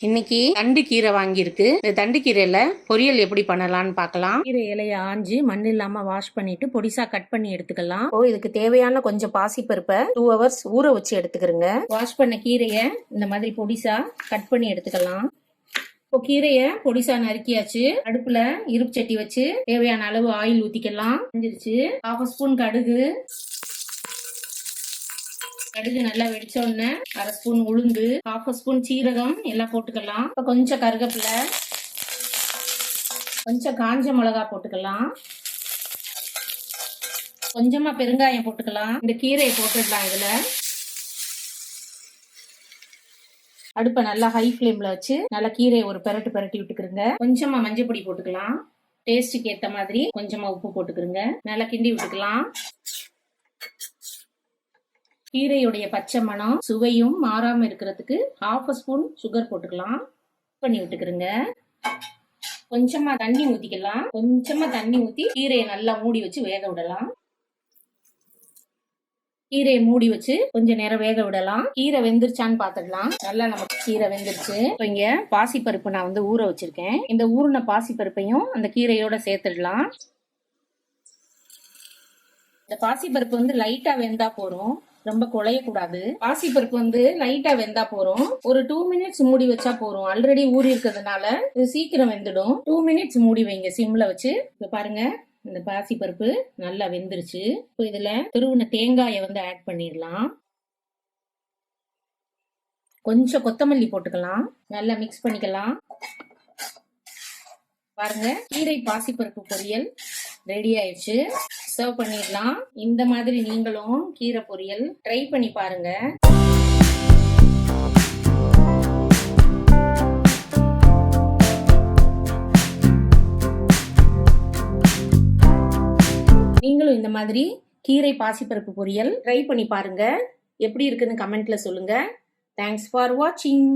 இன்னைக்கு தண்டு கீரை வாங்கியிருக்கு. இந்த தண்டு கீரையில பொரியல் எப்படி பண்ணலாம்னு பார்க்கலாம். கீரை இலையை ஆஞ்சு மண் இல்லாம வாஷ் பண்ணிட்டு பொடிசா கட் பண்ணி எடுத்துக்கலாம். இதுக்கு தேவையான கொஞ்சம் பாசிப்பருப்பை 2 hours ஊற வச்சு எடுத்துக்கிறோங்க. வாஷ் பண்ண கீரையை இந்த மாதிரி பொடிசா கட் பண்ணி எடுத்துக்கலாம். இப்போ கீரையை பொடிசா நறுக்கியாச்சு. அடுப்புல இருப்பு சட்டி வச்சு தேவையான அளவு ஆயில் ஊத்திக்கலாம். செஞ்சிருச்சு. 1/2 ஸ்பூன் கடுகு நல்லா வெடிச்ச உடனே 1/2 ஸ்பூன் உளுந்து, 1/2 ஸ்பூன் சீரகம் எல்லாம் போட்டுக்கலாம். இப்போ கொஞ்சம் கருவேப்பிலை, கொஞ்சம் காஞ்ச மிளகா போட்டுக்கலாம். கொஞ்சமா பெருங்காயம் போட்டுக்கலாம். இந்த கீரையை போட்டுடலாம். இதுல அடுப்பை நல்லா ஹை ஃப்ளேம்ல வச்சு நல்லா கீரையை ஒரு பெரட்டி விட்டுக்கிறங்க. கொஞ்சமா மஞ்சள் பொடி போட்டுக்கலாம். டேஸ்ட்டுக்கு ஏத்த மாதிரி கொஞ்சமா உப்பு போட்டுக்கிறங்க. நல்லா கிண்டி விட்டுக்கலாம். கீரையுடைய பச்சை மணம் சுவையும் மாறாம இருக்கிறதுக்கு 1/2 ஸ்பூன் சுகர் போட்டுக்கலாம். பண்ணி விட்டுக்கிறங்க. கொஞ்சமா தண்ணி ஊத்திக்கலாம். கொஞ்சமா தண்ணி ஊத்தி கீரையை நல்லா மூடி வச்சு வேக விடலாம். கீரையை மூடி வச்சு கொஞ்ச நேரம் வேக விடலாம். கீரை வெந்துருச்சான்னு பாத்துடலாம். நல்லா நமக்கு கீரை வெந்துருச்சு. இங்க பாசிப்பருப்பு நான் ஊற வச்சிருக்கேன். இந்த ஊறின பாசிப்பருப்பையும் அந்த கீரையோட சேர்த்துடலாம். இந்த பாசிப்பருப்பு லைட்டா வெந்தா போறோம், ரொம்ப குழையக்கூடாது. பாசிப்பருப்பு லைட்டா வெந்தா போறோம். ஒரு 2 minutes மூடி வச்சா போறோம். ஆல்ரெடி ஊறி இருக்கிறதுனால இது சீக்கிரம் வெந்துடும். 2 minutes மூடி வைங்க சிம்ல வச்சு. இப்ப பாருங்க, இந்த பாசிப்பருப்பு நல்லா வெந்துருச்சு. இப்போ இதுல துருவின தேங்காயை ஆட் பண்ணிடலாம். கொஞ்சம் கொத்தமல்லி போட்டுக்கலாம். நல்லா மிக்ஸ் பண்ணிக்கலாம். பாருங்க, கீரை பாசிப்பருப்பு பொரியல் ரெடி ஆயிடுச்சு. சர்வ் பண்ணிடலாம். இந்த மாதிரி நீங்களும் கீரை பொரியல் ட்ரை பண்ணி பாருங்க. நீங்களும் இந்த மாதிரி கீரை பாசிப்பருப்பு பொரியல் ட்ரை பண்ணி பாருங்க. எப்படி இருக்குன்னு கமெண்ட்ல சொல்லுங்க. தேங்க்ஸ் ஃபார் வாட்சிங்.